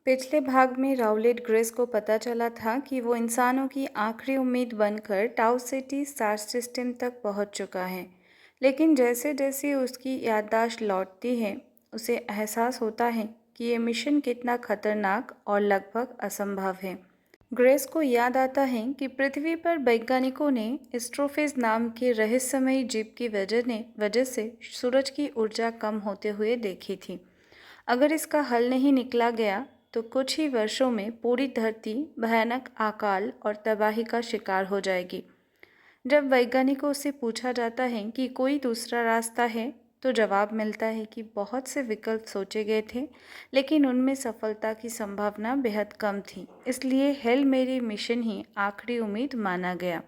पिछले भाग में राउलेट ग्रेस को पता चला था कि वो इंसानों की आखिरी उम्मीद बनकर टाउ सिटी स्टार सिस्टम तक पहुंच चुका है। लेकिन जैसे जैसे उसकी याददाश्त लौटती है, उसे एहसास होता है कि ये मिशन कितना खतरनाक और लगभग असंभव है। ग्रेस को याद आता है कि पृथ्वी पर वैज्ञानिकों ने एस्ट्रोफेज नाम के रहस्यमयी जीव की वजह से सूरज की ऊर्जा कम होते हुए देखी थी। अगर इसका हल नहीं निकला गया तो कुछ ही वर्षों में पूरी धरती भयानक अकाल और तबाही का शिकार हो जाएगी। जब वैज्ञानिकों से पूछा जाता है कि कोई दूसरा रास्ता है, तो जवाब मिलता है कि बहुत से विकल्प सोचे गए थे, लेकिन उनमें सफलता की संभावना बेहद कम थी। इसलिए हेल मेरी मिशन ही आखिरी उम्मीद माना गया।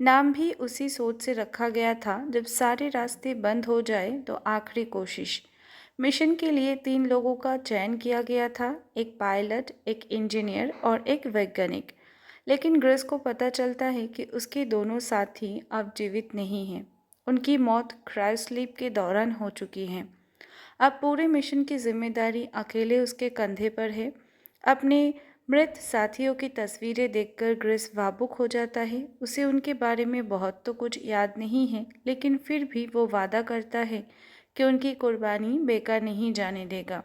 नाम भी उसी सोच से रखा गया था, जब सारे रास्ते बंद हो जाए तो आखिरी कोशिश। मिशन के लिए 3 लोगों का चयन किया गया था, एक पायलट, एक इंजीनियर और एक वैज्ञानिक। लेकिन ग्रेस को पता चलता है कि उसके दोनों साथी अब जीवित नहीं हैं। उनकी मौत क्रायोस्लीप के दौरान हो चुकी है। अब पूरे मिशन की जिम्मेदारी अकेले उसके कंधे पर है। अपने मृत साथियों की तस्वीरें देखकर ग्रेस भावुक हो जाता है। उसे उनके बारे में बहुत तो कुछ याद नहीं है, लेकिन फिर भी वो वादा करता है कि उनकी कुर्बानी बेकार नहीं जाने देगा।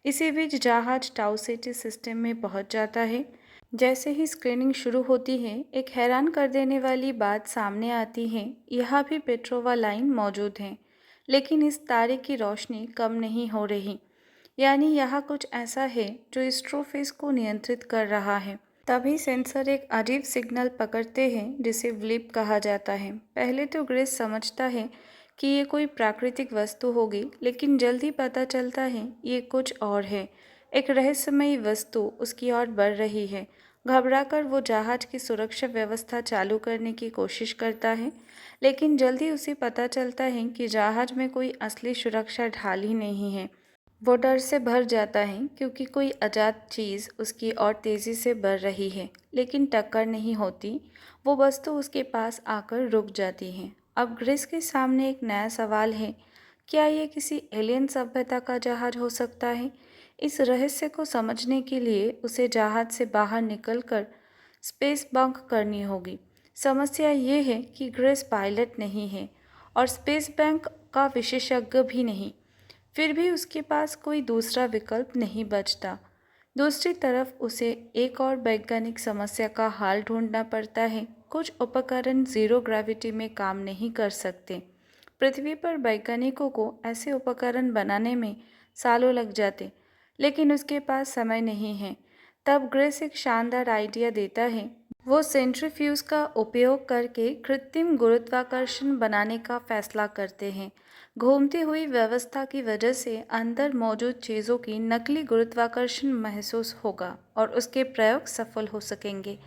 इसी बीच जहाज टाउ सिटी सिस्टम में पहुंच जाता है। जैसे ही स्क्रीनिंग शुरू होती है, एक हैरान कर देने वाली बात सामने आती है। यहाँ भी पेट्रोवा लाइन मौजूद है, लेकिन इस तारे की रोशनी कम नहीं हो रही। यानी यहाँ कुछ ऐसा है जो एस्ट्रोफेज को नियंत्रित कर रहा है। तभी सेंसर एक अजीब सिग्नल पकड़ते हैं जिसे ब्लिप कहा जाता है। पहले तो ग्रेस समझता है कि ये कोई प्राकृतिक वस्तु होगी, लेकिन जल्दी पता चलता है ये कुछ और है। एक रहस्यमयी वस्तु उसकी ओर बढ़ रही है। घबराकर वो जहाज की सुरक्षा व्यवस्था चालू करने की कोशिश करता है, लेकिन जल्दी उसे पता चलता है कि जहाज में कोई असली सुरक्षा ढाल ही नहीं है। वो डर से भर जाता है क्योंकि कोई अजात चीज़ उसकी ओर तेज़ी से बढ़ रही है, लेकिन टक्कर नहीं होती। वो वस्तु उसके पास आकर रुक जाती है। अब ग्रिस के सामने एक नया सवाल है, क्या ये किसी एलियन सभ्यता का जहाज हो सकता है? इस रहस्य को समझने के लिए उसे जहाज से बाहर निकलकर स्पेस बंक करनी होगी। समस्या ये है कि ग्रेस पायलट नहीं है और स्पेस बैंक का विशेषज्ञ भी नहीं। फिर भी उसके पास कोई दूसरा विकल्प नहीं बचता। दूसरी तरफ उसे एक और वैज्ञानिक समस्या का हल ढूंढना पड़ता है। कुछ उपकरण जीरो ग्रेविटी में काम नहीं कर सकते। पृथ्वी पर वैज्ञानिकों को ऐसे उपकरण बनाने में सालों लग जाते, लेकिन उसके पास समय नहीं है। तब ग्रेस एक शानदार आइडिया देता है। वो सेंट्रीफ्यूज का उपयोग करके कृत्रिम गुरुत्वाकर्षण बनाने का फैसला करते हैं। घूमती हुई व्यवस्था की वजह से अंदर मौजूद चीज़ों की नकली गुरुत्वाकर्षण महसूस होगा और उसके प्रयोग सफल हो सकेंगे।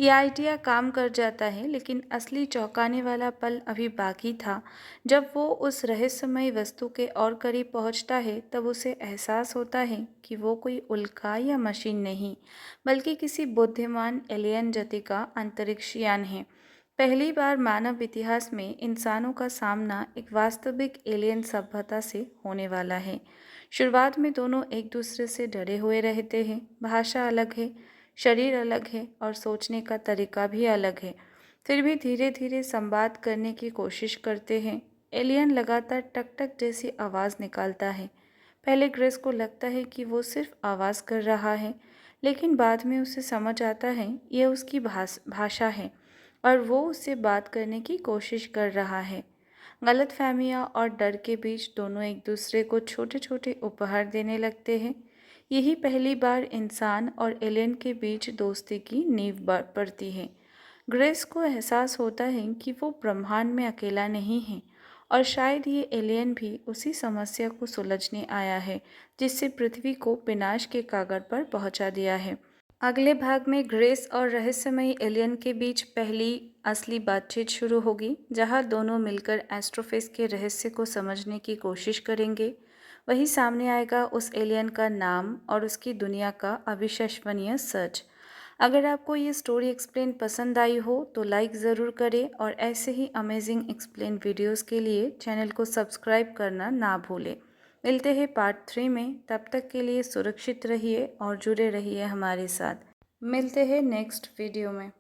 ये आइडिया काम कर जाता है, लेकिन असली चौंकाने वाला पल अभी बाकी था। जब वो उस रहस्यमयी वस्तु के और करीब पहुंचता है, तब उसे एहसास होता है कि वो कोई उल्का या मशीन नहीं, बल्कि किसी बुद्धिमान एलियन जाति का अंतरिक्ष यान है। पहली बार मानव इतिहास में इंसानों का सामना एक वास्तविक एलियन सभ्यता से होने वाला है। शुरुआत में दोनों एक दूसरे से डरे हुए रहते हैं। भाषा अलग है, शरीर अलग है और सोचने का तरीका भी अलग है। फिर भी धीरे धीरे संवाद करने की कोशिश करते हैं। एलियन लगातार टक टक जैसी आवाज़ निकालता है। पहले ग्रेस को लगता है कि वो सिर्फ आवाज़ कर रहा है, लेकिन बाद में उसे समझ आता है यह उसकी भाषा है और वो उससे बात करने की कोशिश कर रहा है। गलतफहमियां और डर के बीच दोनों एक दूसरे को छोटे छोटे उपहार देने लगते हैं। यही पहली बार इंसान और एलियन के बीच दोस्ती की नींव पड़ती है। ग्रेस को एहसास होता है कि वो ब्रह्मांड में अकेला नहीं है और शायद ये एलियन भी उसी समस्या को सुलझने आया है जिससे पृथ्वी को विनाश के कगार पर पहुंचा दिया है। अगले भाग में ग्रेस और रहस्यमयी एलियन के बीच पहली असली बातचीत शुरू होगी, जहां दोनों मिलकर एस्ट्रोफेज के रहस्य को समझने की कोशिश करेंगे। वही सामने आएगा उस एलियन का नाम और उसकी दुनिया का अविश्वसनीय सच। अगर आपको ये स्टोरी एक्सप्लेन पसंद आई हो तो लाइक ज़रूर करें और ऐसे ही अमेजिंग एक्सप्लेन वीडियोस के लिए चैनल को सब्सक्राइब करना ना भूलें। मिलते हैं पार्ट 3 में, तब तक के लिए सुरक्षित रहिए और जुड़े रहिए हमारे साथ। मिलते हैं नेक्स्ट वीडियो में।